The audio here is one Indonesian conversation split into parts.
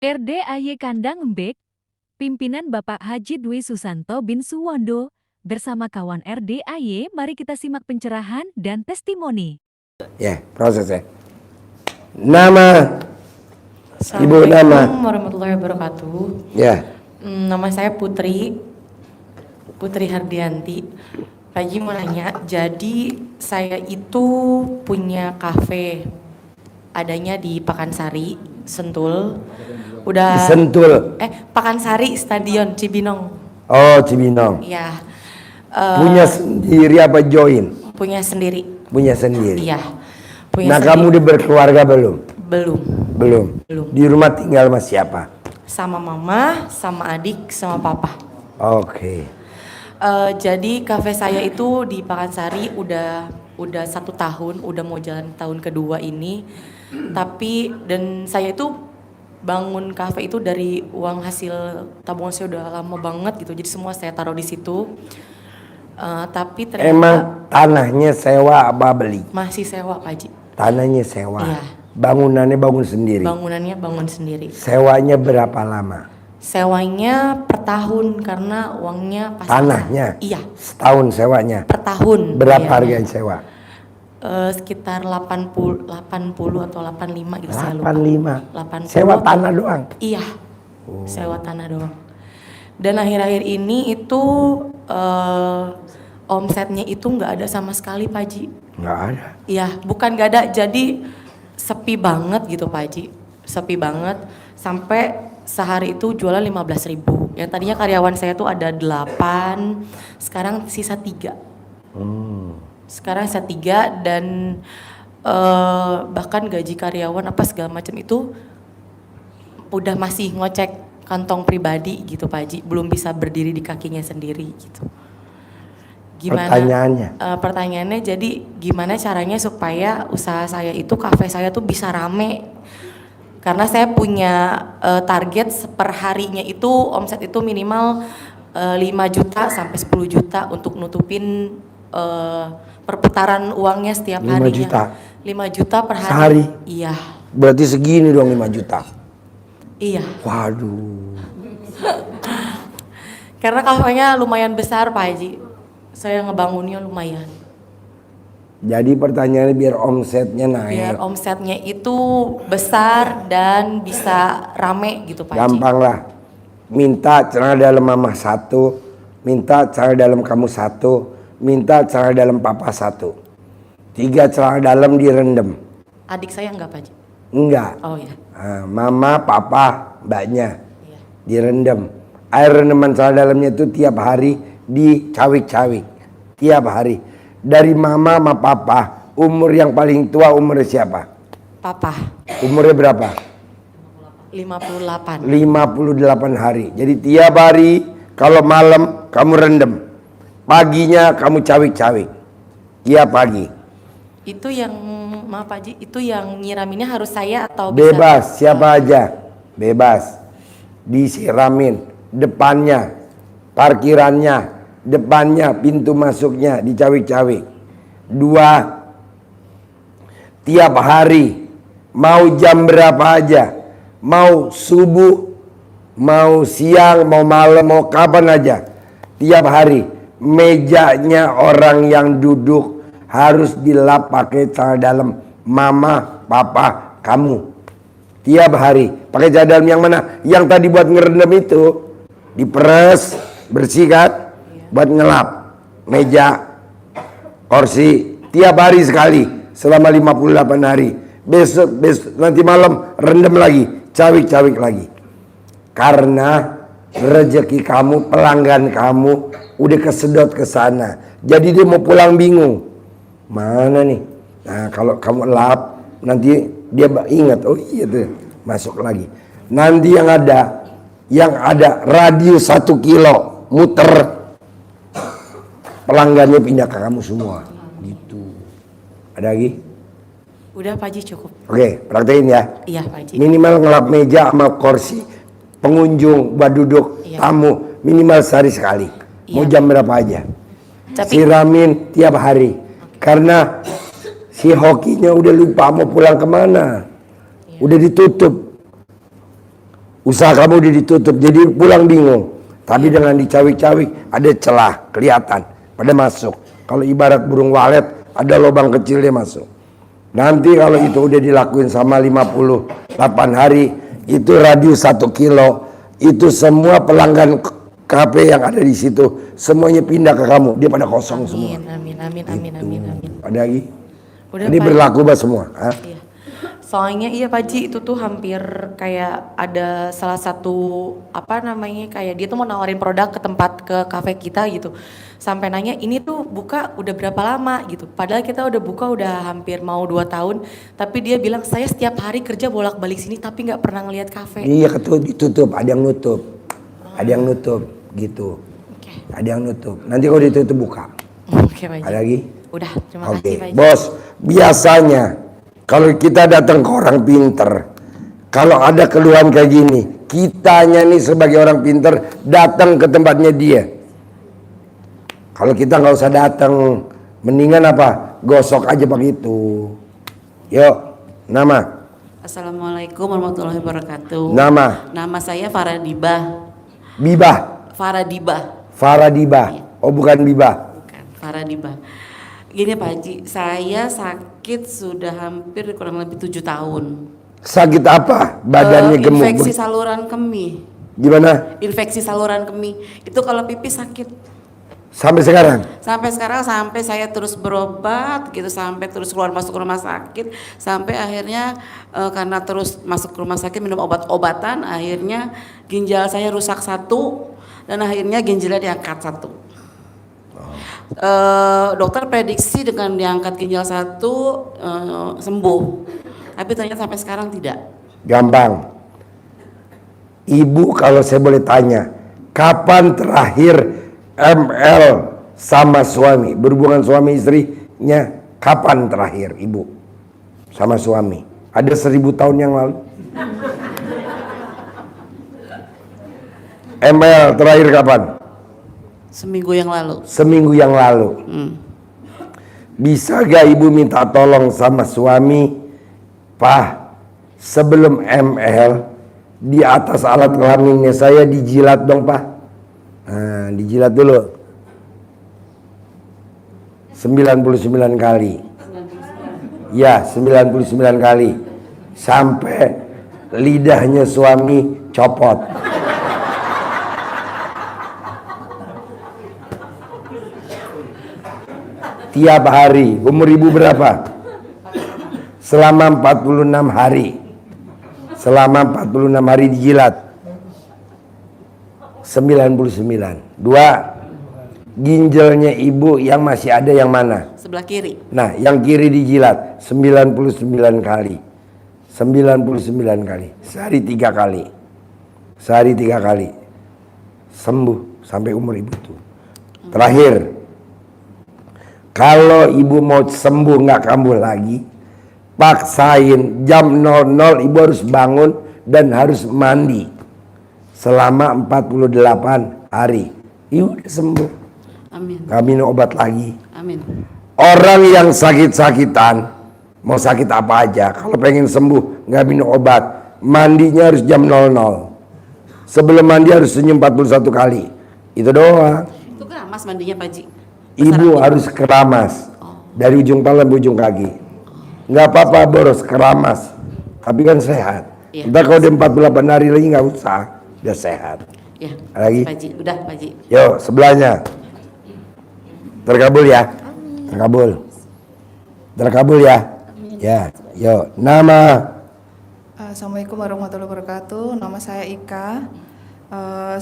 RDAY Kandang Embek, pimpinan Bapak Haji Dwi Susanto bin Suwondo, bersama kawan RDAY, mari kita simak pencerahan dan testimoni. Ya, prosesnya. Nama Ibu nama. Assalamualaikum warahmatullahi wabarakatuh. Ya. Nama saya Putri Hardianti. Pak Haji mau nanya, jadi saya itu punya kafe, adanya di Pakansari, Sentul. Udah. Sentul. Pakansari Stadion Cibinong. Oh, Cibinong. Iya. Punya sendiri apa join? Punya sendiri. Punya sendiri. Iya. Punya Nah, sendiri. kamu udah berkeluarga belum? Belum. Belum. Di rumah tinggal sama siapa? Sama mama, sama adik, sama papa. Oke. Jadi kafe saya itu di Pakansari udah 1 tahun, udah mau jalan tahun kedua ini. Tapi dan saya itu bangun kafe itu dari uang hasil tabungan saya udah lama banget gitu. Jadi semua saya taruh di situ. Tapi ternyata Emang tanahnya sewa apa beli? masih sewa, Pak Haji. Tanahnya sewa. Iya. Bangunannya bangun sendiri. Bangunannya bangun sendiri. Sewanya berapa lama? Sewanya per tahun karena uangnya pasti. Tanahnya? Iya, Setahun sewanya. per tahun. Berapa Iya. harga yang sewa? Sekitar 80 atau 85 gitu, saya lupa. 85. 80. Sewa tanah doang. Iya. Sewa tanah doang. Dan akhir-akhir ini itu omsetnya itu nggak ada sama sekali, Pak Haji. Nggak ada. Iya, bukan nggak ada, jadi sepi banget gitu, Pak Haji. Sepi banget sampai sehari itu jualan 15.000. Yang tadinya karyawan saya tuh ada 8, sekarang sisa 3. Sekarang sisa 3 dan bahkan gaji karyawan apa segala macam itu udah masih ngocek kantong pribadi gitu, Pak Haji. Belum bisa berdiri di kakinya sendiri gitu. Gimana? Pertanyaannya? Pertanyaannya jadi gimana caranya supaya usaha saya itu, kafe saya tuh bisa rame? Karena saya punya target per harinya itu omset itu minimal 5 juta sampai 10 juta untuk nutupin perputaran uangnya setiap 5 harinya. juta? 5 juta per hari. Sehari? Iya. Berarti segini dong 5 juta. Iya. Waduh. Karena kafenya lumayan besar, Pak Haji. Saya ngebangunnya lumayan. Jadi pertanyaannya biar omsetnya naik. Biar omsetnya itu besar dan bisa rame gitu, Pak Haji. Gampang lah. Minta celana dalam mama 1, minta celana dalam kamu 1, minta celana dalam papa 1. 3 celana dalam direndam. Adik saya enggak, Pak Haji? Enggak. Oh ya. Nah, mama, papa, mbaknya Iya. direndam. Air rendaman celana dalamnya itu tiap hari dicawik-cawik. Tiap hari. Dari mama sama papa, umur yang paling tua umurnya siapa? Papa. Umurnya berapa? 58. 58 hari. Jadi tiap hari kalau malam kamu rendam. Paginya kamu cawik-cawik. Tiap pagi. Itu yang, maaf Pak Haji, itu yang nyiraminnya harus saya atau bisa? Bebas, siapa aja. Bebas. Disiramin. Depannya, parkirannya, depannya, pintu masuknya dicawik-cawik. 2, tiap hari, mau jam berapa aja, mau subuh, mau siang, mau malam, mau kapan aja, tiap hari mejanya orang yang duduk harus dilap pakai celana dalam mama, papa, kamu. Tiap hari pakai celana dalam yang mana? Yang tadi buat ngerendam itu diperes, bersihkan, buat ngelap meja, kursi, tiap hari sekali selama 58 hari. Besok nanti malam rendam lagi, cawik-cawik lagi. Karena rezeki kamu, pelanggan kamu udah kesedot ke sana. Jadi dia mau pulang bingung. Mana nih? Nah, kalau kamu lap nanti dia ingat, oh iya tuh, masuk lagi. Nanti yang ada radius 1 kilo muter, pelanggannya pindah ke kamu semua gitu. Ada lagi? Udah Pak Haji, cukup. Oke, praktekin ya. Iya Pak Haji. Minimal ngelap meja sama kursi pengunjung buat duduk, Iya. tamu minimal sehari sekali. Mau Iya. jam berapa aja. Tapi Siramin tiap hari. Karena si hokinya udah lupa mau pulang kemana. Udah ditutup. Usaha kamu udah ditutup, jadi pulang bingung. Tapi dengan dicawik-cawik ada celah, kelihatan, pada masuk. Kalau ibarat burung walet, ada lubang kecil dia masuk. Nanti kalau itu udah dilakuin sama 58 hari, itu radius 1 kilo, itu semua pelanggan kafe yang ada di situ, semuanya pindah ke kamu, dia pada kosong semua. Amin. Ada lagi? Udah, Ini Pak. berlaku bah semua. Hah? Iya. Soalnya iya Pak Ji, itu tuh hampir kayak ada salah satu kayak dia tuh mau nawarin produk ke kafe kita gitu. Sampai nanya ini tuh buka udah berapa lama gitu. Padahal kita udah buka udah hampir mau 2 tahun, tapi dia bilang saya setiap hari kerja bolak-balik sini tapi nggak pernah ngelihat kafe. Iya, ditutup, ada yang nutup. Ada yang nutup gitu. Oke. Ada yang nutup. Nanti kalau ditutup buka. Oke Pak Ji. Ada lagi? Udah, terima Oke, kasih Pak Ji. bos. Biasanya kalau kita datang ke orang pinter, kalau ada keluhan kayak gini, kitanya nih sebagai orang pinter datang ke tempatnya dia. Kalau kita nggak usah datang, mendingan apa? Gosok aja begitu. Yuk, nama. Assalamualaikum warahmatullahi wabarakatuh. Nama. Nama saya Faradibah. Bibah. Faradibah. Faradibah. Oh, bukan Bibah. Bukan, Faradibah. Gini Pak Haji, saya sakit sudah hampir kurang lebih 7 tahun. Sakit apa? Badannya gemuk. Infeksi saluran kemih. Gimana? Infeksi saluran kemih. Itu kalau pipis sakit. Sampai sekarang? Sampai sekarang, sampai saya terus berobat gitu, sampai terus keluar masuk rumah sakit, sampai akhirnya karena terus masuk rumah sakit minum obat-obatan, akhirnya ginjal saya rusak 1 dan akhirnya ginjalnya diangkat 1. Dokter prediksi dengan diangkat ginjal 1 sembuh, tapi ternyata sampai sekarang tidak. Gampang. Ibu kalau saya boleh tanya, kapan terakhir ML sama suami, berhubungan suami istrinya, kapan terakhir ibu sama suami? Ada 1000 tahun yang lalu? ML terakhir kapan? Seminggu yang lalu. Seminggu yang lalu. Bisa gak ibu minta tolong sama suami, Pak, sebelum ML di atas alat kelaminnya saya dijilat dong Pak. Nah, dijilat dulu 99 kali. Ya, 99 kali sampai lidahnya suami copot. Tiap hari. Umur ibu berapa? Selama 46 hari. Selama 46 hari dijilat 99. 2, ginjalnya ibu yang masih ada yang mana? Sebelah kiri. Nah, yang kiri dijilat 99 kali. 99 kali. Sehari 3 kali. Sehari 3 kali. Sembuh sampai umur ibu itu. Terakhir, kalau ibu mau sembuh nggak kambuh lagi, paksain jam 00 ibu harus bangun dan harus mandi selama 48 hari. Ibu udah sembuh. Amin. Nggak minum obat lagi. Amin. Orang yang sakit-sakitan, mau sakit apa aja, kalau pengen sembuh nggak minum obat, mandinya harus jam 00. Sebelum mandi harus senyum 41 kali. Itu doang. Itu keramas mandinya Pak Haji. Ibu harus keramas dari ujung kepala sampai ujung kaki. Nggak apa-apa boros keramas, tapi kan sehat. Iya. Ntar kalau udah 48 hari lagi nggak usah, udah sehat. Ya. Lagi? Pak Haji, udah Pak Haji. Yuk sebelahnya. Terkabul ya. Terkabul. Terkabul ya. Ya. Yuk nama. Assalamualaikum warahmatullahi wabarakatuh. Nama saya Ika.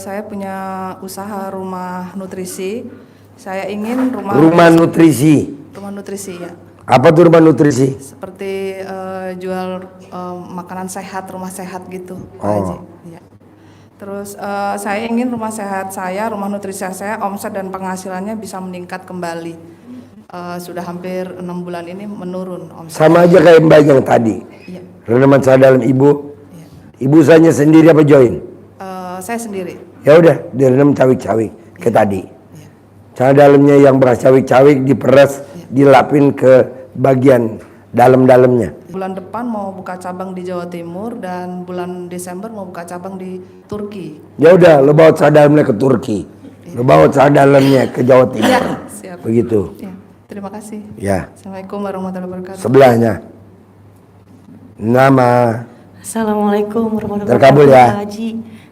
Saya punya usaha rumah nutrisi. Saya ingin Rumah nutrisi. rumah nutrisi ya. Apa tuh rumah nutrisi? Seperti jual makanan sehat, rumah sehat gitu, Pak Oh. Haji. Ya. Terus saya ingin rumah sehat saya, rumah nutrisi saya, omset dan penghasilannya bisa meningkat kembali. Sudah hampir 6 bulan ini menurun omset. Sama aja kayak Mbak yang tadi. Iya. Renaman saya dalam ibu. Iya. Ibu usahanya sendiri apa join? Saya sendiri. Ya udah, direndam cawik-cawik kayak tadi. Iya. Cara dalamnya yang beras cawik-cawik diperes, dilapin ke bagian dalam-dalamnya. Bulan depan mau buka cabang di Jawa Timur dan bulan Desember mau buka cabang di Turki. Ya udah, lo bawa celana dalamnya ke Turki, lo bawa celana dalamnya ke Jawa Timur. Ya, siap. Begitu. Ya, terima kasih. Ya, Assalamualaikum warahmatullahi wabarakatuh. sebelahnya. Nama Assalamualaikum warahmatullahi Terkabul wabarakatuh, ya. Pak Haji.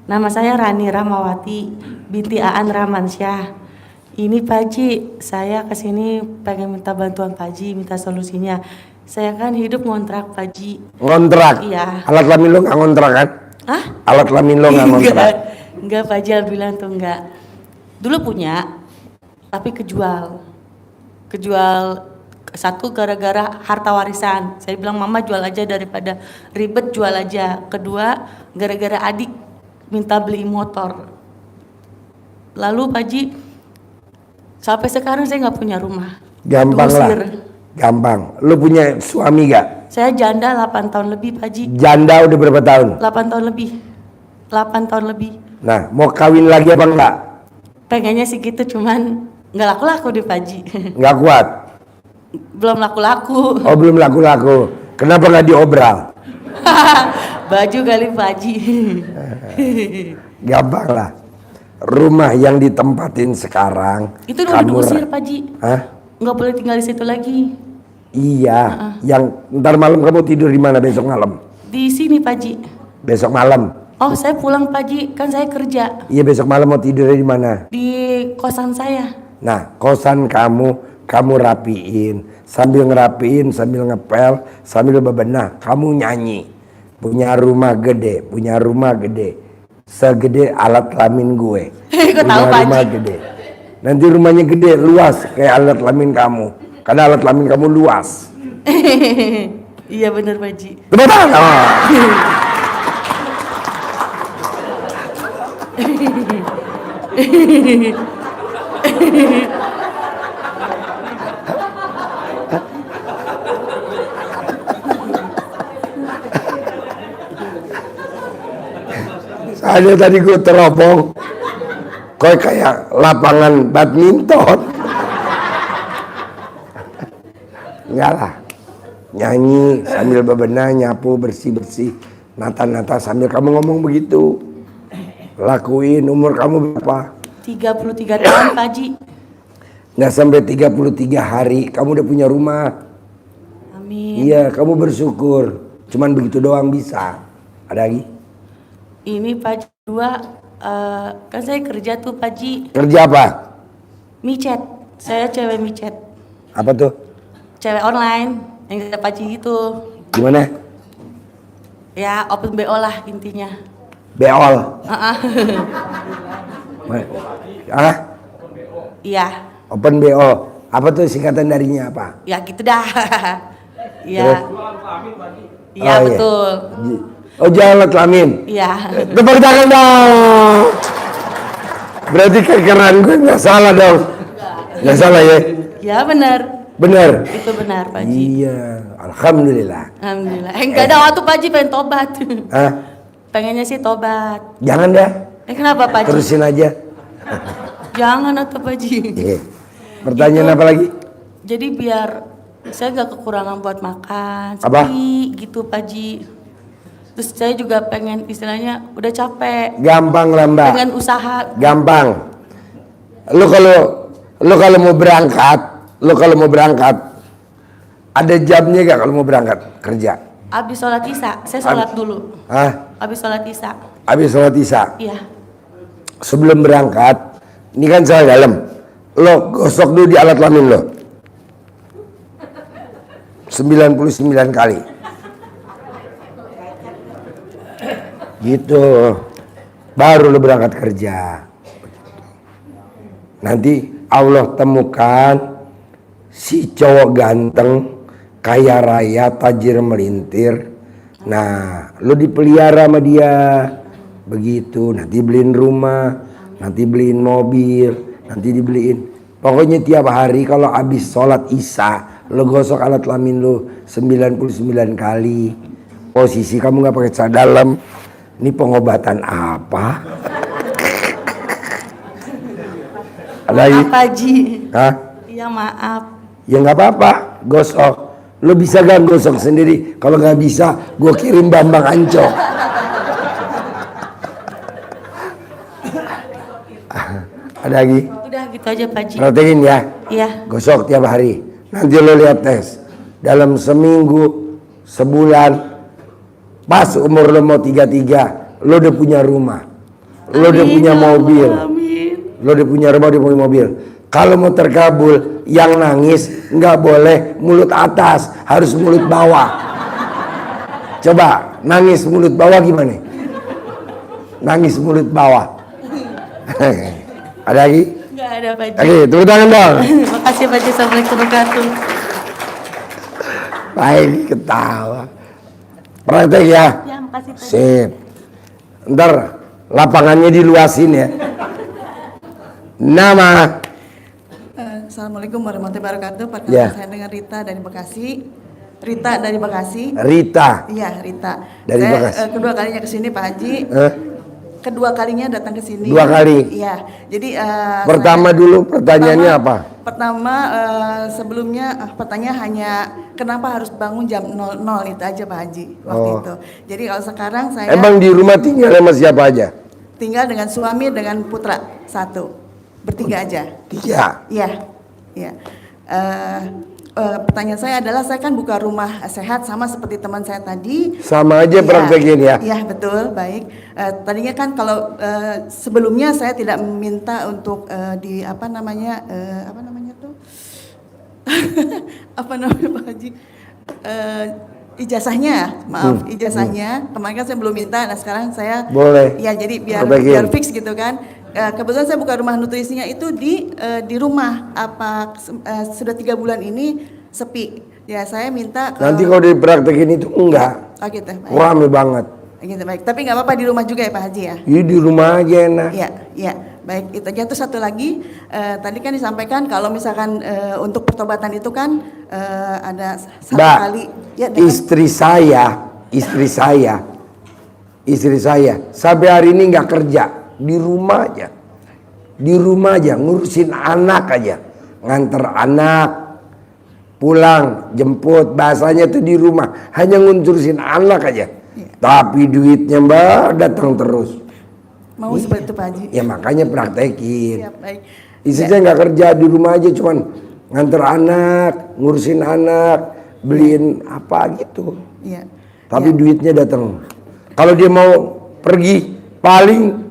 Nama saya Rani Ramawati binti Aan Ramansyah. Ini Pak Haji, saya kesini pengen minta bantuan Pak Haji, minta solusinya. Saya kan hidup ngontrak Pak Haji. ngontrak. Iya. Alat kelamin lo nggak ngontrak kan? Hah? Alat kelamin lo nggak ngontrak. Enggak Pak Haji, alhamdulillah tuh enggak. Dulu punya, tapi kejual. Kejual satu gara-gara harta warisan. Saya bilang mama jual aja daripada ribet, jual aja. Kedua gara-gara adik minta beli motor. Lalu Pak Haji, sampai sekarang saya nggak punya rumah. Gampang lah. Diusir. Gampang. Lo punya suami gak? Saya janda 8 tahun lebih Pak Haji. Janda udah berapa tahun? 8 tahun lebih. 8 tahun lebih. Nah, mau kawin lagi apa enggak? Pengennya sih gitu, cuman nggak laku-laku di Pak Haji. Nggak kuat. Belum laku-laku. Oh, belum laku-laku. Kenapa nggak diobral? Baju kali Pak Haji. Gampang lah. Rumah yang ditempatin sekarang. Itu udah diusir Pak Haji. Hah? Nggak boleh tinggal di situ lagi. Iya. Yang ntar malam kamu tidur di mana besok malam? Di sini Pak Haji. Besok malam. Oh saya pulang Pak Haji, kan saya kerja Iya, besok malam mau tidur di mana? di kosan saya. Nah, kosan kamu rapiin. Sambil ngerapiin, sambil ngepel, sambil bebenah, kamu nyanyi. Punya rumah gede, punya rumah gede. Segede alat kelamin gue. Kok tahu, Pak rumah Haji? gede. Nanti rumahnya gede, luas kayak alat kelamin kamu. Karena alat kelamin kamu luas. Iya bener Pak Haji. Tepuk tangan. Oh. Ada tadi gue teropong, kayak lapangan badminton. Enggak lah, nyanyi sambil bebenah, nyapu, bersih-bersih, nata-nata sambil kamu ngomong begitu. Lakuin. Umur kamu berapa? 33 tahun Pak Haji. Nggak sampai 33 hari kamu udah punya rumah. Amin. Iya, kamu bersyukur. Cuman begitu doang bisa. Ada lagi? Ini Pak Haji kan saya kerja tuh Pak Haji. Kerja apa? Micet. Saya cewek micet. Apa tuh? Cewek online yang kata Pak Haji gitu. Gimana? Ya open BO lah intinya. Beol. Ah? Iya. Open BO. Apa tuh singkatan darinya apa? Ya gitu dah. Iya. Terus? Iya Oh, betul. Oh, jalan kelamin. Iya. Tepuk tangan dong. Berarti kekeran gue nggak salah dong. Nggak salah ya? Ya benar. Bener. Itu benar Pak Haji. Iya. Alhamdulillah. Alhamdulillah. Enggak ada waktu Pak Haji pengen tobat. Hah? Pengennya sih tobat. Jangan dah. Kenapa Pak Haji? Terusin aja. Jangan atau Pak Haji. Iya. Pertanyaan apa lagi? Jadi biar saya nggak kekurangan buat makan, Apa? sepi gitu Pak Haji. Terus saya juga pengen istilahnya udah capek, Gampang lah Mbak. pengen usaha. Gampang. Lu kalau mau berangkat, ada jamnya gak kalau mau berangkat kerja? Abis sholat isya, saya sholat dulu. Hah? Abis sholat isya, Habis sholat isya. iya. Sebelum berangkat, ini kan celana dalam. Lo gosok dulu di alat kelamin lo. 99 kali. Gitu. Baru lo berangkat kerja. Nanti Allah temukan si cowok ganteng, kaya raya, tajir melintir. Nah, lo dipelihara sama dia. Begitu, nanti beliin rumah, nanti beliin mobil, nanti dibeliin. Pokoknya tiap hari kalau habis sholat isya, lo gosok alat kelamin lo 99 kali. Posisi kamu nggak pakai celana dalam. Ini pengobatan apa? Ada lagi? Maaf Pak Haji. Hah? Iya maaf. Ya nggak apa-apa, gosok. Lo bisa gak gosok sendiri? Kalau nggak bisa, gue kirim Bambang Ancok. Ada lagi? Udah gitu aja Pak Haji. Praktekin ya. Iya. Gosok tiap hari. Nanti lo lihat tes. Dalam seminggu, sebulan, pas umur lo mau 33, lo udah punya rumah. Lo udah punya mobil. Lo udah punya rumah, udah punya mobil. Kalau mau terkabul, yang nangis nggak boleh mulut atas, harus mulut bawah. Coba nangis mulut bawah gimana? Nangis mulut bawah. Ada lagi? Enggak ada Pak Haji. Oke, tepuk tangan dong. Terima kasih Pak Haji. Assalamualaikum warahmatullahi wabarakatuh. Baik, ketawa. Praktek ya. Ya, makasih Pak Haji. Sip. Ntar lapangannya diluasin ya. Nama. Assalamualaikum warahmatullahi wabarakatuh. Perkenalkan Ya. saya dengan Rita dari Bekasi. Rita dari Bekasi. Rita. Iya, Rita. Dari saya Bekasi. kedua kalinya ke sini Pak Haji. Kedua kalinya datang ke sini. 2 kali. Iya. Jadi Pertama dulu pertanyaannya apa? Pertama sebelumnya pertanyaan hanya kenapa harus bangun jam 00 itu aja Pak Haji waktu Oh. itu. Jadi kalau sekarang saya Emang di rumah tinggal sama siapa aja? tinggal dengan suami dengan putra 1. Bertiga aja. 3. Iya, iya. Pertanyaan saya adalah saya kan buka rumah sehat sama seperti teman saya tadi. Sama aja Iya, praktekin ya. Iya betul, baik. Tadinya kan kalau sebelumnya saya tidak meminta untuk di apa namanya tuh, apa namanya Pak Haji, ijazahnya, maaf ijazahnya. Kemarin kan saya belum minta, nah sekarang saya Boleh. Ya jadi biar Perbaikin. fix gitu kan. Kebetulan saya buka rumah nutrisinya itu di rumah. Sudah 3 bulan ini sepi. Ya saya minta. Nanti kalau dipraktekin itu enggak. Oh gitu, baik. Rame banget. Gitu, baik. Tapi nggak apa-apa di rumah juga ya Pak Haji ya. Ini di rumah aja enak. Iya, iya. Baik, itu aja. Terus satu lagi, tadi kan disampaikan kalau misalkan untuk pertobatan itu kan ada satu Mbak, kali. Ya, dengan- istri saya sampai hari ini nggak kerja, di rumah aja ngurusin anak aja, nganter anak, pulang, jemput, bahasanya tuh di rumah, hanya ngurusin anak aja. Tapi duitnya Mbak datang terus. mau seperti itu Pak Haji. Ya makanya praktekin. Siap, baik. Istri saya nggak kerja, di rumah aja cuman nganter anak, ngurusin anak, beliin apa gitu. Iya. Tapi duitnya datang. Kalau dia mau pergi paling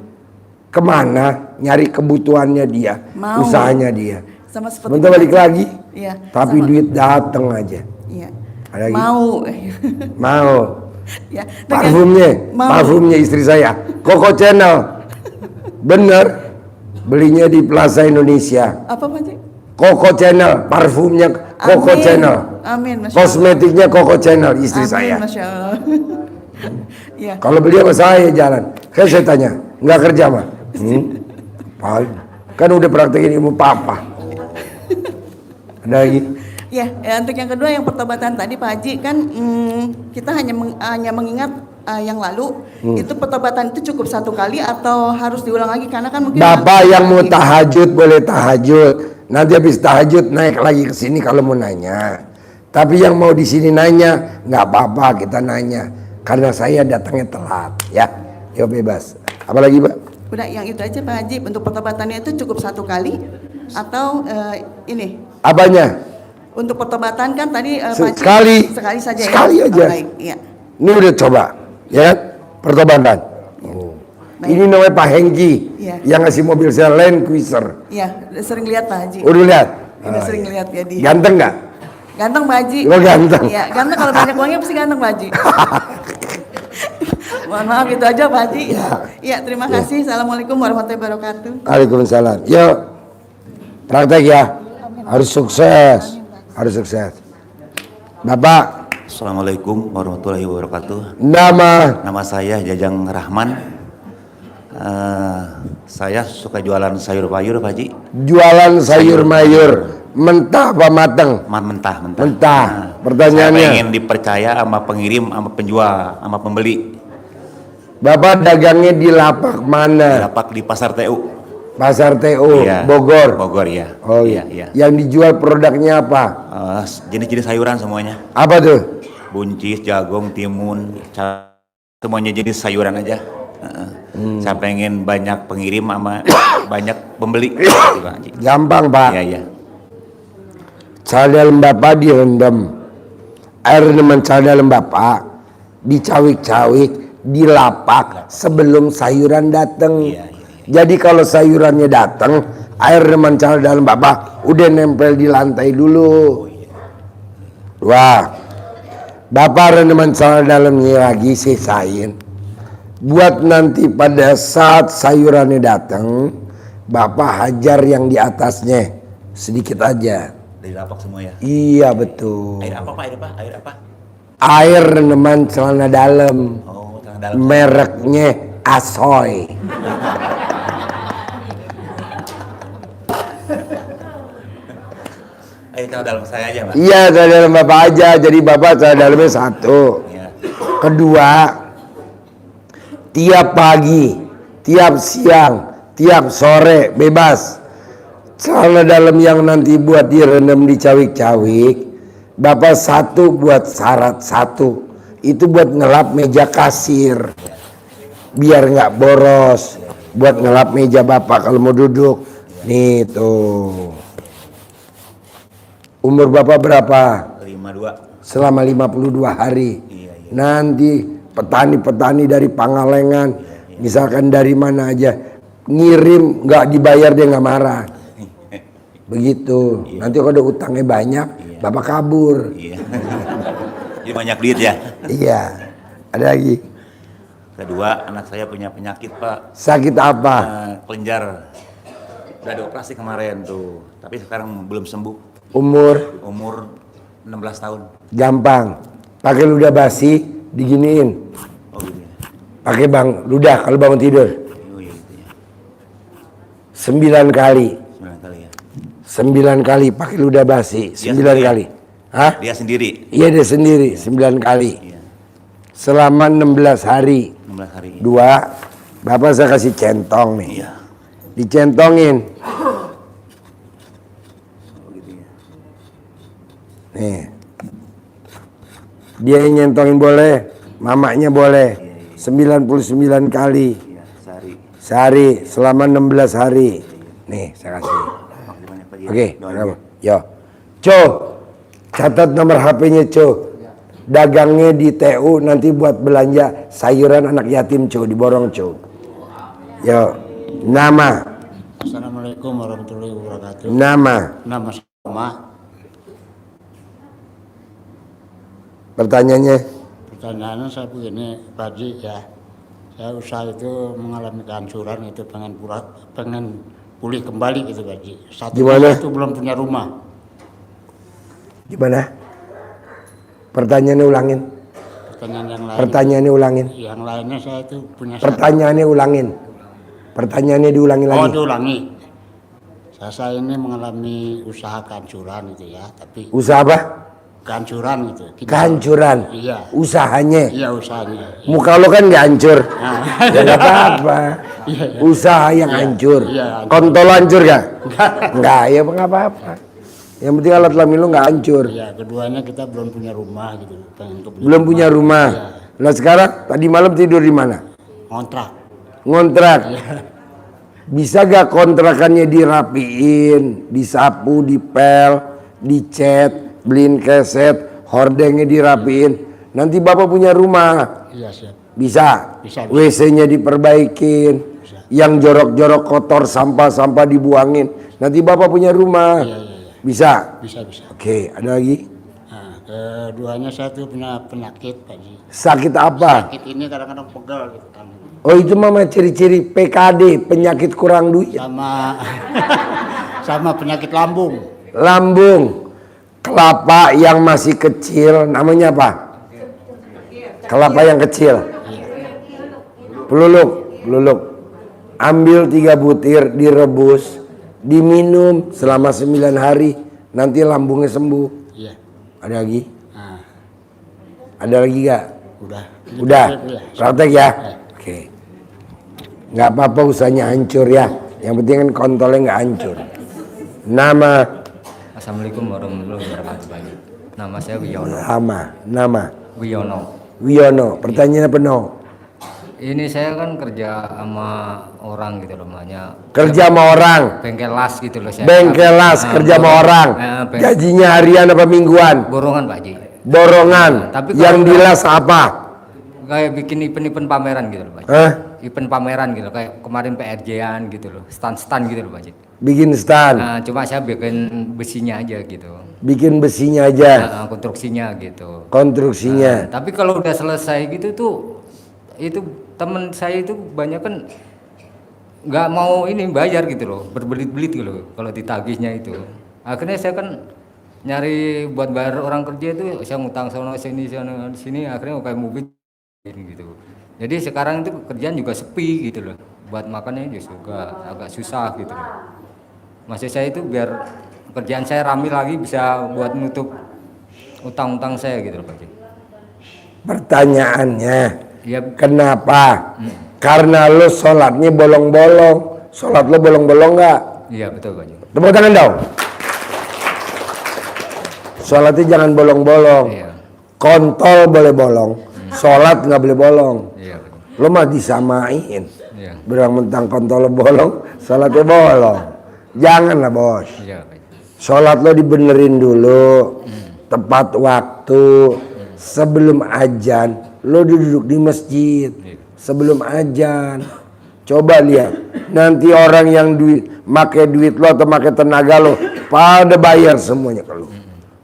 kemana nyari kebutuhannya dia, Mau. usahanya dia. Sama seperti Sebentar balik lagi, Iya. tapi sama- duit datang aja. Iya. Ada lagi? Mau. Mau. Ya. Mau. Parfumnya istri saya, Coco Channel. Bener, belinya di Plaza Indonesia. Apa Pak Haji? Coco Channel, parfumnya Coco Amin. Channel. Amin, Masya Allah. Kosmetiknya Coco Channel istri Amin, saya. Masya Allah. Iya. Kalau beli sama saya jalan, kan saya tanya, nggak kerja mah? Paling. Kan udah praktekin ilmu papa. Ada lagi? Ya, untuk yang kedua yang pertobatan tadi Pak Haji kan kita hanya mengingat yang lalu itu pertobatan itu cukup 1 kali atau harus diulang lagi karena kan mungkin Bapak yang mau tahajud boleh tahajud. Nanti habis tahajud naik lagi ke sini kalau mau nanya. Tapi yang mau di sini nanya nggak apa-apa kita nanya karena saya datangnya telat ya. Ya bebas. Apalagi Pak? udah yang itu aja Pak Haji untuk pertobatannya itu cukup 1 kali atau ini Apanya? untuk pertobatan kan tadi Pak Haji Sekali. sekali saja Sekali ya. aja. Oh, baik, iya. Ini udah coba, ya kan? Pertobatan. Baik. Ini namanya Pak Hengki Iya. yang ngasih mobil saya Land Cruiser. Iya, sering lihat Pak Haji. Udah lihat? Udah Ah, sering iya. lihat ya di. Ganteng nggak? Ganteng Pak Haji. Oh, ganteng. Iya, ganteng kalau banyak uangnya pasti ganteng Pak Haji. Mohon maaf itu aja Pak Haji. Iya, terima kasih. Assalamualaikum warahmatullahi wabarakatuh. Waalaikumsalam. Yuk, praktek ya. Harus sukses. Harus sukses. Bapak, Assalamualaikum warahmatullahi wabarakatuh. nama Nama saya Jajang Rahman. Saya suka jualan sayur mayur, Pak Haji. jualan sayur mayur. Mentah apa mateng? Mentah. Mentah. Saya Pertanyaannya, pengen dipercaya sama pengirim, sama penjual, sama pembeli. Bapak dagangnya di lapak mana? Lapak di Pasar TU. Pasar TO, Iya. Bogor. Bogor ya. Oh iya. iya. Yang dijual produknya apa? Jenis-jenis sayuran semuanya. Apa tuh? Buncis, jagung, timun, semuanya jenis sayuran aja. Saya pengen banyak pengirim sama banyak pembeli. Gitu, Pak Haji. Gampang Pak. Iya, iya. Sal dalam Bapak direndam. Air reneman sal dalam Bapak dicawik-cawik, dilapak sebelum sayuran datang. Iya. Jadi kalau sayurannya datang, air reneman sal dalam Bapak udah nempel di lantai dulu. Wah, Bapak reneman sal dalamnya lagi sisain. Buat nanti pada saat sayurannya datang, Bapak hajar yang di atasnya sedikit aja. Dari lapak semua ya. Iya betul. Air apa Pak? Air apa? Air reneman celana dalam. Oh, tangan dalam. Mereknya Asoy. Air tangan dalam saya aja Pak. Iya, celana dalam Bapak aja. Jadi Bapak celana dalamnya satu. Iya. Kedua, tiap pagi, tiap siang, tiap sore bebas. Celana dalam yang nanti buat direndam dicawik-cawik, Bapak satu buat syarat satu. Itu buat ngelap meja kasir. Biar nggak boros. Buat ngelap meja Bapak kalau mau duduk. Nih tuh. Umur Bapak berapa? 52. Selama 52 hari. Iya. Nanti petani-petani dari Pangalengan, misalkan dari mana aja, ngirim nggak dibayar dia nggak marah. Begitu. Nanti kalau ada utangnya banyak, Bapak kabur. Iya. Jadi banyak duit ya. Iya. Ada lagi. Kedua, anak saya punya penyakit Pak. Sakit apa? Kelenjar. Udah dioperasi kemarin tuh, tapi sekarang belum sembuh. Umur? Umur 16 tahun. Gampang. Pakai ludah basi, diginiin. Oh gitu ya. Pakai ludah kalau bangun tidur. Oh iya gitu ya. 9 kali. 9 kali ya. 9 kali pakai ludah basi. 9 sendiri? kali. Hah? Dia sendiri. Iya dia sendiri. 9 kali. Iya. Selama 16 hari. 16 hari. 2, Bapak saya kasih centong nih. Iya. Dicentongin. Oh gitu ya. Nih. Dia yang nyentongin boleh, mamanya boleh. 99 kali. Iya, sehari. Sehari selama 16 hari. Nih, saya kasih. Makasih banyak Pak. Oke, Doain. yo. Co, catat nomor HP-nya, Co. Dagangnya di TU nanti buat belanja sayuran anak yatim, Co, diborong, Co. Yo. Nama. Assalamualaikum warahmatullahi wabarakatuh. Nama. Nama sama. Pertanyaannya. Pertanyaannya saya begini, Pak Haji ya. Saya usaha itu mengalami kehancuran itu pengen pulih kembali gitu Pak Haji. Gimana? Itu belum punya rumah. Gimana? Pertanyaannya ulangin. Pertanyaan yang lain. Pertanyaannya ulangin. Yang lainnya saya itu punya. Pertanyaannya ulangin. Pertanyaannya diulangi lagi. Oh diulangi. Saya ini mengalami usaha kehancuran itu ya, tapi Usaha apa? kehancuran gitu. Kehancuran. Iya. Usahanya. Iya usahanya. Muka lo kan nggak hancur. Nah. Ya nggak apa-apa. Iya. Usaha yang hancur. Iya, hancur. Kontol hancur gak? Nggak, ya nggak apa-apa. Yang penting alat kelamin lo nggak hancur. Iya, keduanya kita belum punya rumah gitu. Pengen untuk beli Belum punya rumah. Iya. Nah sekarang tadi malam tidur di mana? Kontrak. Ngontrak. Iya. Bisa gak kontrakannya dirapiin, disapu, dipel, dicat, beliin keset, hordengnya dirapiin. Nanti Bapak punya rumah. Iya, siap. Bisa. Bisa. WC-nya diperbaikin. Bisa. Yang jorok-jorok kotor, sampah-sampah dibuangin. Nanti Bapak punya rumah. Iya. Bisa. Bisa. Oke, ada lagi? Nah, keduanya saya tuh punya penyakit, Pak Ji. Sakit apa? Sakit ini kadang-kadang pegel gitu kan. Oh itu mama ciri-ciri PKD, penyakit kurang duit. Sama sama penyakit lambung. Lambung. Kelapa yang masih kecil, namanya apa? Kelapa yang kecil. Peluluk. Ambil 3 butir, direbus, diminum selama 9 hari, nanti lambungnya sembuh. Iya. Ada lagi? Nah, Ada lagi gak? udah. Udah, Ya. praktek ya? Oke. Nggak apa-apa usahanya hancur ya. Yang penting kan kontolnya nggak hancur. Nama. Assalamualaikum warahmatullahi wabarakatuh. Nama saya Wiono. Nama. Wiono. Pertanyaan apa no? Ini saya kan kerja sama orang gitu loh, namanya. Kerja sama orang. Bengkel las gitu loh saya. Bengkel las, kerja sama orang. Gajinya harian apa mingguan? Borongan Pak Haji. Borongan. Tapi yang kalau dilas apa? Kayak bikin event pameran gitu loh Pak Haji. Hah? Event pameran gitu, kayak kemarin PRJ-an gitu loh, stand gitu loh Pak Haji. Bikin stand. Nah, cuma saya bikin besinya aja gitu. Bikin besinya aja. Konstruksinya gitu. Konstruksinya. Tapi kalau udah selesai gitu tuh, itu temen saya itu banyak kan nggak mau ini bayar gitu loh, berbelit-belit gitu loh kalau ditagihnya itu. Akhirnya saya kan nyari buat bayar orang kerja itu, saya ngutang sono sini, akhirnya kayak mobil gitu. Jadi sekarang itu kerjaan juga sepi gitu loh, buat makannya juga agak susah gitu loh. Maksud saya itu biar kerjaan saya rame lagi bisa buat nutup utang-utang saya gitu loh Pak Haji. Pertanyaannya, Ya, kenapa? Karena lo sholatnya bolong-bolong. Sholat lo bolong-bolong nggak? iya betul Pak Haji. Tepuk tangan dong. Sholatnya jangan bolong-bolong. Iya. Kontol boleh bolong. Sholat nggak boleh bolong. Iya betul. Lo mah disamain. Iya. Berang mentang kontol lo bolong, sholatnya bolong. Janganlah bos. Iya Pak Haji. Sholat lo dibenerin dulu. Tepat waktu. Sebelum azan. Lo duduk di masjid sebelum azan. Coba lihat, nanti orang yang make duit lo atau make tenaga lo pada bayar semuanya ke lo.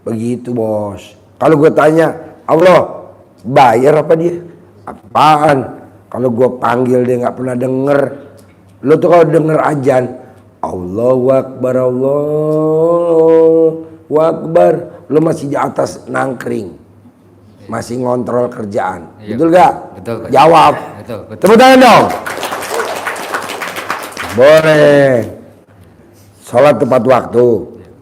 Begitu bos. Kalau gue tanya, Allah bayar apa dia? Apaan? Kalau gue panggil dia nggak pernah denger. Lo tuh kalau denger azan, Allahu Akbar, Allahu Akbar, lo masih di atas nangkring. Masih ngontrol kerjaan. Iya, Betul gak? betul, Pak. Jawab. Betul. Tepuk tangan dong. Boleh. Sholat tepat waktu.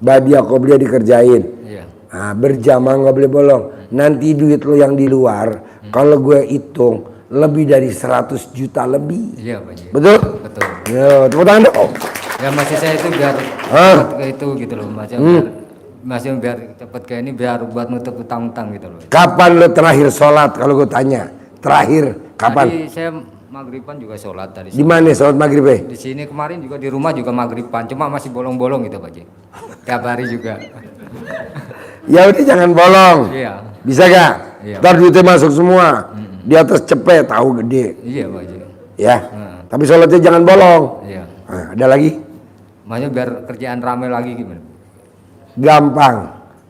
Badiah qobliyah dikerjain. Iya. Nah, berjamaah nggak boleh bolong. Nanti duit lo yang di luar, kalau gue hitung lebih dari 100 juta lebih. Iya Pak Haji. Betul? Betul. Ya, tepuk tangan dong. Ya masih saya itu biar Hah? cepet ke itu gitu loh, masih biar cepet kayak ini biar buat nutup utang-utang gitu loh. Kapan lo terakhir sholat kalau gue tanya? Terakhir kapan? Tadi saya maghriban juga sholat tadi. Di mana sholat maghrib? Di sini kemarin juga di rumah juga maghriban, cuma masih bolong-bolong gitu Pak Haji. Tiap hari juga. Ya udah jangan bolong. Iya. Bisa gak? Iya. Ntar duitnya masuk semua. Di atas cepet tahu gede. Iya Pak Haji. Ya. Tapi sholatnya jangan bolong. Iya. Nah, ada lagi? Makanya biar kerjaan rame lagi gimana? Gampang.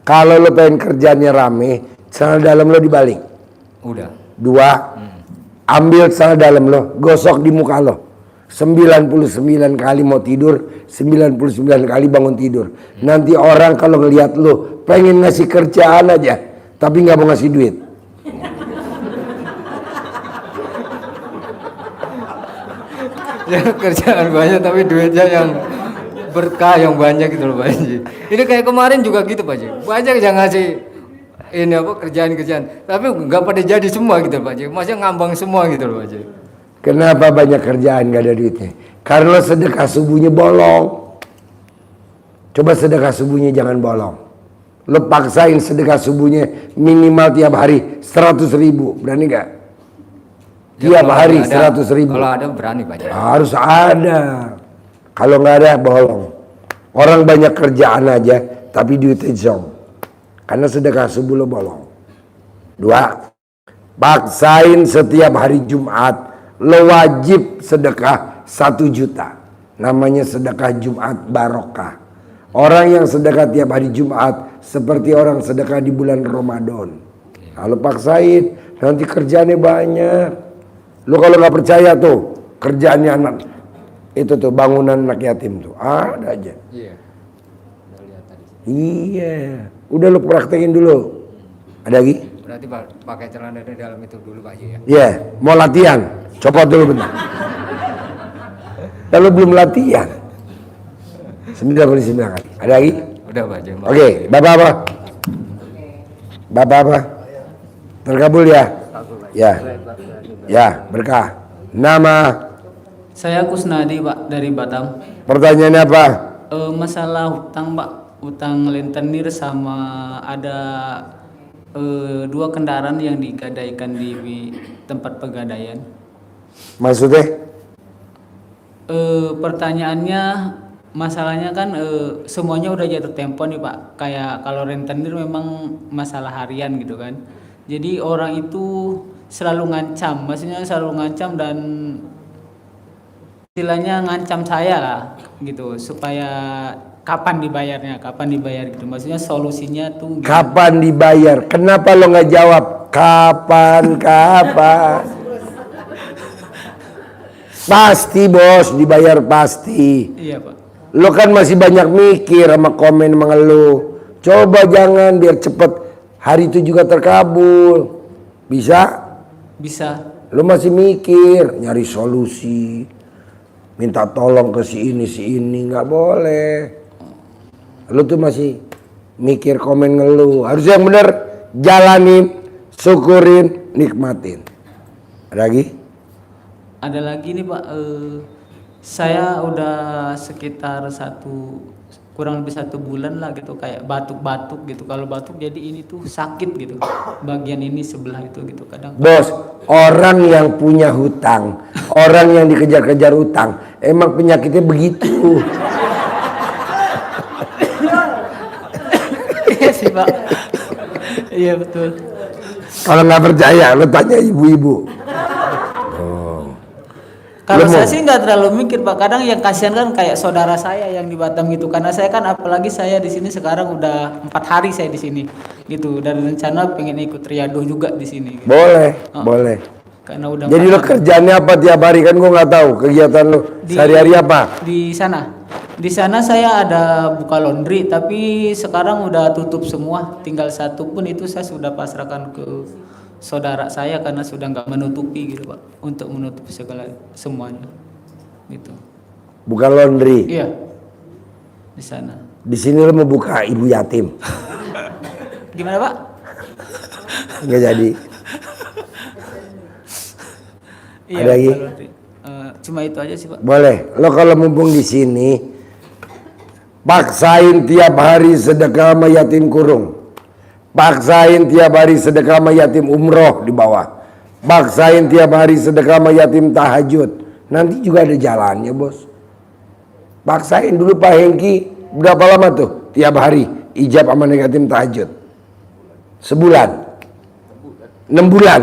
Kalau lo pengen kerjanya rame, celana dalam lo dibalik. Udah. 2. Ambil celana dalam lo, gosok di muka lo. 99 kali mau tidur, 99 kali bangun tidur. Nanti orang kalau ngelihat lo pengen ngasih kerjaan aja, tapi nggak mau ngasih duit. Ya kerjaan banyak tapi duitnya yang berkah yang banyak gitu loh Pak Haji. Ini kayak kemarin juga gitu Pak Haji. Banyak yang ngasih ini apa kerjaan-kerjaan, tapi nggak pada jadi semua gitu Pak Haji. Masih ngambang semua gitu loh Pak Haji. Kenapa banyak kerjaan gak ada duitnya? Karena sedekah subuhnya bolong. Coba sedekah subuhnya jangan bolong. Lo paksain sedekah subuhnya minimal tiap hari 100.000. Berani gak? Ya, Tiap hari 100.000. Kalau ada berani Pak Haji. Harus ada. Kalau nggak ada bolong. Orang banyak kerjaan aja tapi duitnya zong. Karena sedekah subuh lo bolong. 2. Paksain setiap hari Jumat lo wajib sedekah 1 juta. Namanya sedekah Jumat barokah. Orang yang sedekah tiap hari Jumat seperti orang sedekah di bulan Ramadan. Kalau paksain nanti kerjaannya banyak. Lo kalau nggak percaya tuh kerjaannya anak itu tuh bangunan anak yatim tuh ada aja. Iya. Udah lihat tadi. Iya. Udah lo praktekin dulu. Ada lagi? Berarti pakai celana dari dalam itu dulu Pak Haji ya. Iya. Mau latihan? Copot dulu bentar. Lalu belum latihan. 99 kali. Ada lagi? Udah Pak Haji. Oke. Bapak apa? Bapak apa? Terkabul ya? Ya. Ya, berkah. Nama Saya Kusnadi Pak dari Batam. Pertanyaannya apa? Masalah hutang Pak, hutang rentenir sama ada 2 kendaraan yang digadaikan di tempat pegadaian. Maksudnya? Pertanyaannya, masalahnya kan semuanya udah jatuh tempo nih Pak. Kayak kalau rentenir memang masalah harian gitu kan. Jadi orang itu selalu ngancam, maksudnya selalu ngancam dan istilahnya ngancam saya lah gitu supaya kapan dibayar gitu. Maksudnya solusinya tuh gimana? Kapan dibayar? Kenapa lo nggak jawab? Kapan? Pasti bos, dibayar pasti. Iya Pak. Lo kan masih banyak mikir sama komen mengeluh. Coba jangan, biar cepet hari itu juga terkabul. Bisa? Bisa. Lo masih mikir, nyari solusi, minta tolong ke si ini, nggak boleh. Lo tuh masih mikir komen ngeluh. Harus yang bener, jalanin, syukurin, nikmatin. Ada lagi? Ada lagi nih Pak, saya udah sekitar kurang lebih 1 bulan lah gitu kayak batuk-batuk gitu. Kalau batuk jadi ini tuh sakit gitu, bagian ini sebelah itu gitu kadang. Bos, orang yang punya hutang, orang yang dikejar-kejar hutang, emang penyakitnya begitu. Iya sih Pak, iya betul. Kalau nggak percaya, lo tanya ibu-ibu. Kalau Lemong. saya sih nggak terlalu mikir Pak, kadang yang kasihan kan kayak saudara saya yang di Batam gitu, karena saya kan apalagi saya di sini sekarang udah 4 hari saya di sini gitu, dan rencana pengen ikut riado juga di sini. Gitu. Boleh, Oh. boleh. Karena udah Jadi lo kerjaannya apa tiap hari? Kan gua nggak tahu kegiatan lo sehari-hari apa. Di sana saya ada buka laundry, tapi sekarang udah tutup semua, tinggal 1 pun itu saya sudah pasrahkan ke saudara saya karena sudah nggak menutupi gitu Pak, untuk menutupi semuanya gitu. Bukan laundry. Iya, di sana. Di sini lo mau buka ibu yatim. Gimana Pak? Nggak jadi. Iya, Ada lagi? buka laundry. Cuma itu aja sih Pak. Boleh. Lo kalau mumpung di sini, paksain tiap hari sedekah sama yatim kurung. Paksain tiap hari sedekah sama yatim umroh di bawah. Paksain tiap hari sedekah sama yatim tahajud. Nanti juga ada jalannya bos. Paksain dulu Pak Hengki. Berapa lama tuh tiap hari ijab sama yatim tahajud? Sebulan. 6 bulan.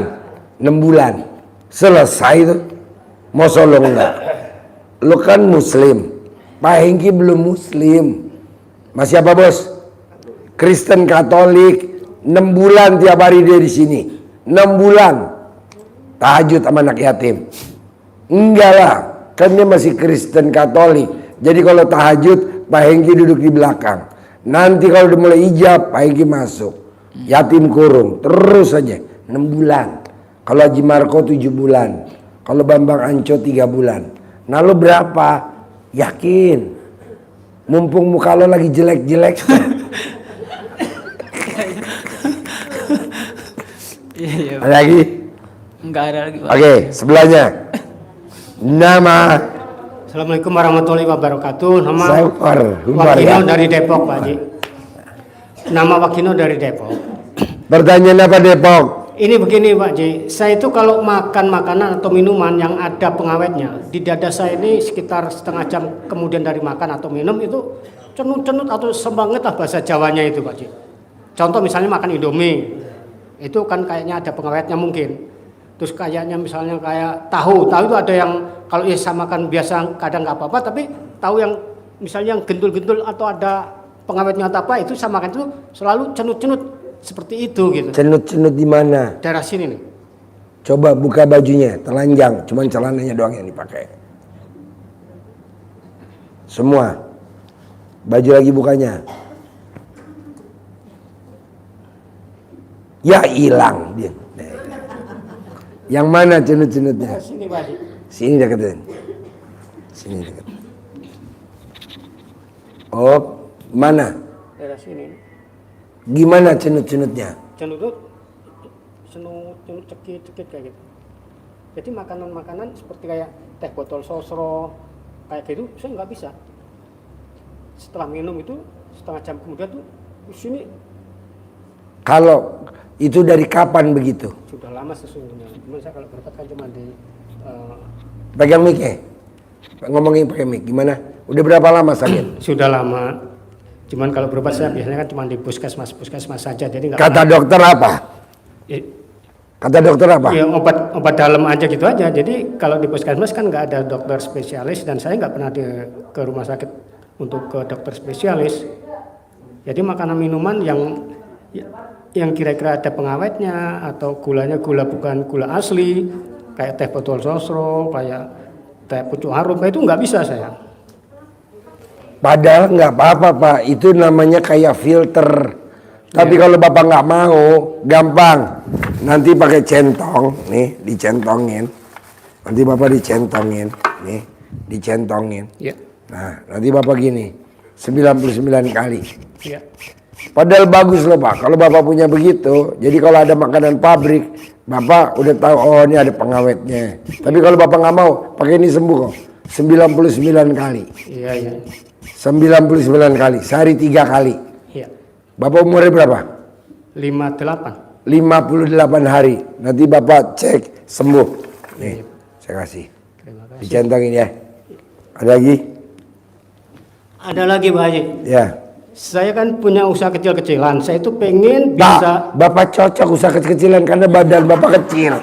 6 bulan. Selesai tuh. Masa lo enggak? Lo kan muslim. Pak Hengki belum muslim. Masih apa bos? Kristen Katolik. 6 bulan tiap hari dia di sini. 6 bulan tahajud sama anak yatim. Enggak lah, kan dia masih Kristen Katolik. Jadi kalau tahajud, Pak Hengki duduk di belakang. Nanti kalau udah mulai ijab, Pak Hengki masuk. Yatim kurung, terus aja 6 bulan. Kalau Haji Marco 7 bulan. Kalau Bambang Anco 3 bulan. Nah lo berapa? Yakin? Mumpung muka lo lagi jelek-jelek. Iya. Ada lagi? Enggak ada lagi Pak. Oke, sebelahnya. Nama Assalamualaikum warahmatullahi wabarakatuh. Nama saya Umar Wakino ya. dari Depok, Pak Haji. Nama Wakino dari Depok. Pertanyaan apa Depok? Ini begini Pak Haji, saya itu kalau makan makanan atau minuman yang ada pengawetnya, di dada saya ini sekitar setengah jam kemudian dari makan atau minum itu cenut-cenut atau semangat lah bahasa Jawanya itu Pak Haji. Contoh misalnya makan Indomie, itu kan kayaknya ada pengawetnya mungkin. Terus kayaknya misalnya kayak tahu itu ada yang kalau saya makan biasa kadang nggak apa-apa, tapi tahu yang misalnya yang gentul-gentul atau ada pengawetnya atau apa itu saya makan itu selalu cenut-cenut seperti itu gitu. Cenut-cenut di mana? Daerah sini nih. Coba buka bajunya, telanjang, cuman celananya doang yang dipakai. Semua. Baju lagi bukanya. Ya hilang dia. Yang mana cenut-cenutnya? Sini Pak Haji. Sini deketin. Sini deket. Oh, mana? Daerah sini. Gimana cenut-cenutnya? Cenut cekit kayak gitu. Jadi makanan-makanan seperti kayak teh botol sosro kayak gitu saya nggak bisa. Setelah minum itu setengah jam kemudian tuh di sini Kalau itu dari kapan begitu? sudah lama sesungguhnya. Cuman saya kalau berobat kan cuma di Pegang mic ya? Ngomongin pakai mic, gimana? Udah berapa lama sakit? sudah lama. Cuman kalau berobat saya biasanya kan cuma di puskesmas saja. Jadi nggak Kata dokter apa? Eh, Kata dokter apa? ya obat dalam aja gitu aja. Jadi kalau di puskesmas kan nggak ada dokter spesialis dan saya nggak pernah ke rumah sakit untuk ke dokter spesialis. Jadi makanan minuman yang kira-kira ada pengawetnya atau gulanya gula bukan gula asli kayak teh botol sosro, kayak teh pucuk harum itu nggak bisa saya. Padahal nggak apa-apa Pak, itu namanya kayak filter. Tapi kalau Bapak nggak mau, gampang. Nanti pakai centong, nih dicentongin. Nanti Bapak dicentongin, nih dicentongin. Ya, Nah, nanti Bapak gini, 99 kali. ya. Padahal bagus loh Pak, kalau Bapak punya begitu, jadi kalau ada makanan pabrik, Bapak udah tahu, oh ini ada pengawetnya. Tapi kalau Bapak nggak mau, pakai ini sembuh kok, 99 kali. Iya, iya. 99 kali, sehari 3 kali. Iya. Bapak umurnya berapa? 58. 58 hari, nanti Bapak cek sembuh. Nih, saya kasih. Terima kasih. Dicentongin ya. Ada lagi? Ada lagi Pak Haji. Ya. Saya kan punya usaha kecil-kecilan. Saya itu pengen Pak, bisa Bapak cocok usaha kecil-kecilan karena badan Bapak kecil.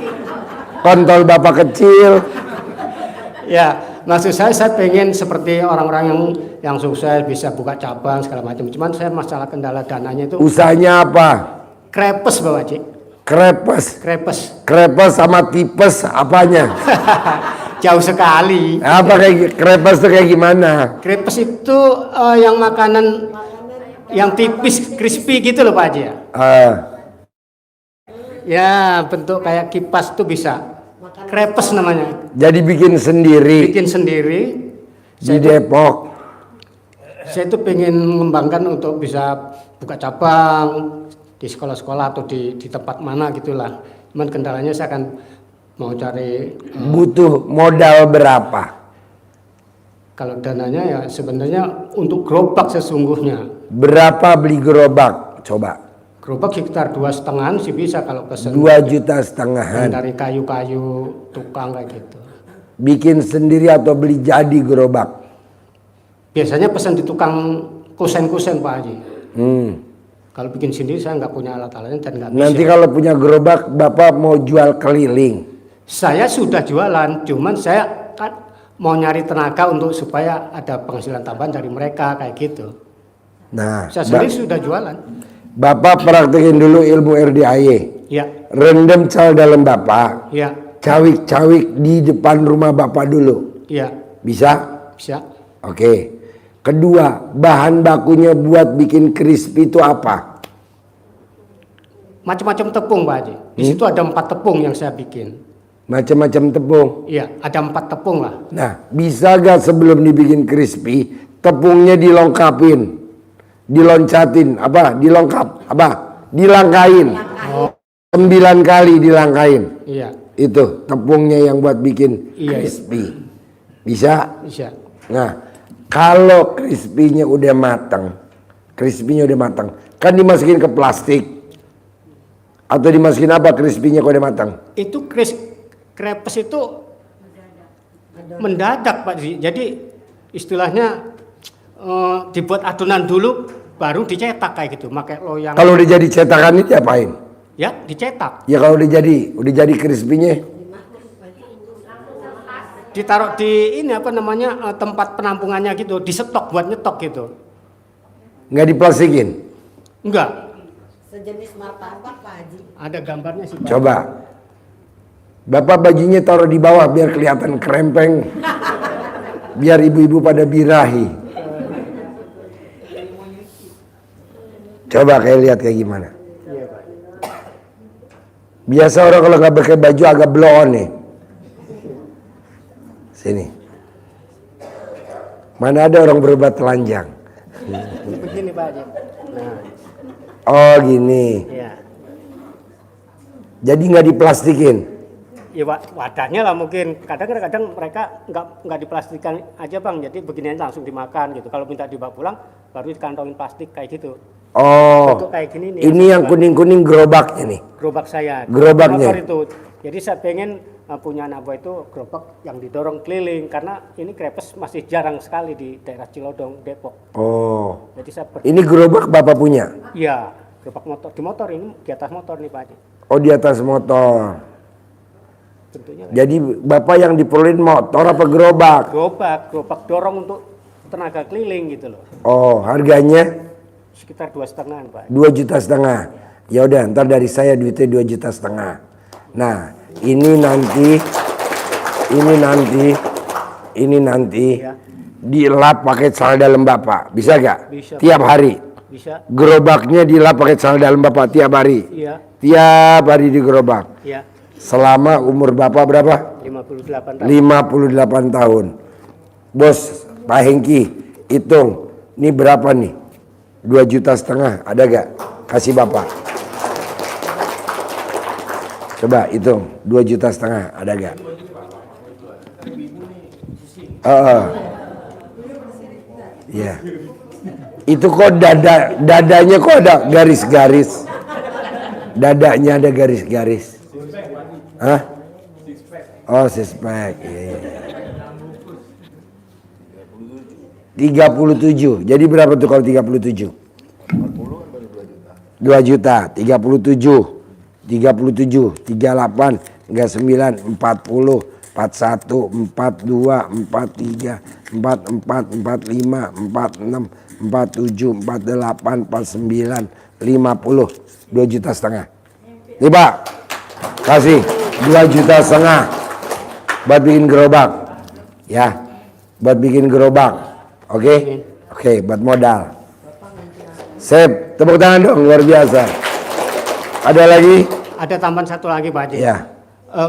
Kontol Bapak kecil. ya, maksud saya pengen seperti orang-orang yang sukses bisa buka cabang segala macam. Cuman saya masalah kendala dananya itu Usahanya apa? krepes Pak Haji. Krepes. Krepes. Krepes sama tipes apanya? Jauh sekali. Apa kayak krepes tuh kayak gimana? Krepes itu yang makanan yang tipis, crispy gitu loh Pak Haji ya. Ya, bentuk kayak kipas tuh bisa. Krepes namanya. Jadi bikin sendiri Bikin sendiri. di Depok. Saya tuh pengen mengembangkan untuk bisa buka cabang di sekolah-sekolah atau di tempat mana gitulah. Cuman kendalanya saya akan mau cari Butuh modal berapa? kalau dananya ya sebenarnya untuk gerobak sesungguhnya. Berapa beli gerobak? Coba. Gerobak sekitar 2,5 sih bisa kalau pesen 2,5 juta. dari kayu-kayu tukang kayak gitu. Bikin sendiri atau beli jadi gerobak? Biasanya pesan di tukang kusen-kusen Pak Haji. Kalau bikin sendiri saya nggak punya alat-alatnya dan nggak bisa. Nanti kalau punya gerobak, Bapak mau jual keliling. Saya sudah jualan, cuman saya kan mau nyari tenaga untuk supaya ada penghasilan tambahan dari mereka kayak gitu. Nah, Saya sendiri sudah jualan. Bapak praktekin dulu ilmu RDAY. Ya, Rendam cal dalam Bapak. ya, Cawik-cawik di depan rumah Bapak dulu. ya, Bisa? bisa. Oke. Kedua, bahan bakunya buat bikin crispy itu apa? Macam-macam tepung Pak Haji. Di situ ada 4 tepung yang saya bikin. Macam-macam tepung. Iya, ada 4 tepung lah. Nah, bisa gak sebelum dibikin crispy, tepungnya dilengkapin, diloncatin, dilangkain. 9 kali dilangkain. Iya, Itu tepungnya yang buat bikin Iya. crispy. Bisa? bisa. Nah, kalau crispy-nya udah matang, kan dimasukin ke plastik. Atau dimasukin apa crispy-nya kalau udah matang? Itu krepes itu mendadak Pak Haji. Jadi istilahnya dibuat adonan dulu baru dicetak kayak gitu, pakai loyang. Kalau udah jadi cetakan ini diapain? Ya, dicetak. Ya kalau udah jadi crispy-nya. Ditaruh di ini tempat penampungannya gitu, disetok buat nyetok gitu. Nggak diplastikin? Enggak, Sejenis martabak Pak Haji. ada gambarnya sih Pak. Coba. Bapak bajunya taruh di bawah biar kelihatan krempeng. Biar ibu-ibu pada birahi. Coba kayak lihat kayak gimana. Iya Pak. Biasa orang kalau nggak pakai baju agak blow on nih. Sini. Mana ada orang berobat telanjang? Begini Pak Haji. Nah, Oh gini. iya. Jadi nggak diplastikin. ya wadahnya lah mungkin. Kadang-kadang mereka nggak diplastikan aja bang, jadi beginian langsung dimakan gitu. Kalau minta dibawa pulang, baru dikantongin plastik kayak gitu. Oh, Bentuk kayak gini nih. ini yang kuning-kuning gerobaknya nih. Gerobak saya. Gerobaknya. Motor itu. Jadi saya pengen punya anak buah itu gerobak yang didorong keliling karena ini krepes masih jarang sekali di daerah Cilodong, Depok. Oh, Jadi saya ini gerobak Bapak punya? Iya, gerobak motor. Di motor ini di atas motor nih Pak Haji. Oh, di atas motor. Bentuknya Jadi Bapak yang diperolehin motor apa gerobak? gerobak dorong untuk tenaga keliling gitu loh. Oh, harganya Sekitar 2,5 Pak. 2,5 juta. Ya udah, ntar dari saya duitnya 2,5 juta. Nah, ini nanti Ya. dilap pakai celana dalam Bapak. Bisa gak? Bisa. Tiap hari. Bisa? Gerobaknya dilap pakai celana dalam Bapak tiap hari. Iya. Tiap hari di gerobak. Iya. Selama umur Bapak berapa? 58 tahun. 58 tahun. Bos, Pak Hengki, hitung. Ini berapa nih? 2,5 juta, ada gak? Kasih Bapak. Coba hitung, 2,5 juta, ada gak? Ya. Itu kok dadanya kok ada garis-garis. Dadanya ada garis-garis. Hah? Oh, six-pack. Iya. 37. Jadi berapa tuh kalau 37? 2 juta. 37. 38, enggak 9, 40, 41, 42, 43, 44, 45, 46, 47, 48, 49, 50. 2,5 juta. Nih Pak, kasih 2,5 juta buat bikin gerobak. Ya, buat bikin gerobak. Oke? Oke, buat modal. Sip, tepuk tangan dong, luar biasa. Ada lagi? Ada tambahan satu lagi Pak Haji. Ya.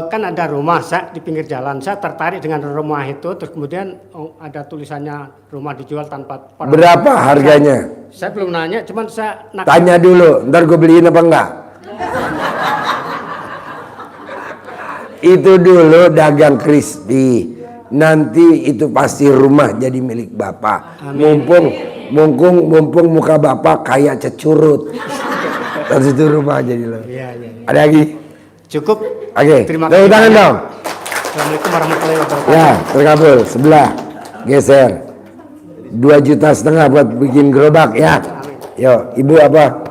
Kan ada rumah saya di pinggir jalan. Saya tertarik dengan rumah itu. Terus kemudian ada tulisannya rumah dijual tanpa orang. Berapa harganya? Saya belum nanya, cuman saya Tanya dulu, ntar gue beliin apa enggak? Itu dulu dagang crispy. Nanti itu pasti rumah jadi milik Bapak. Mumpung muka Bapak kayak cecurut. Terus itu rumah jadi lo. Iya. Ada lagi? Cukup. Oke. Terima Tepuk kasih. tangan dong. Assalamualaikum warahmatullahi wabarakatuh. Ya, terkabul. Sebelah. Geser. 2,5 juta buat bikin gerobak ya. Yo, Ibu apa?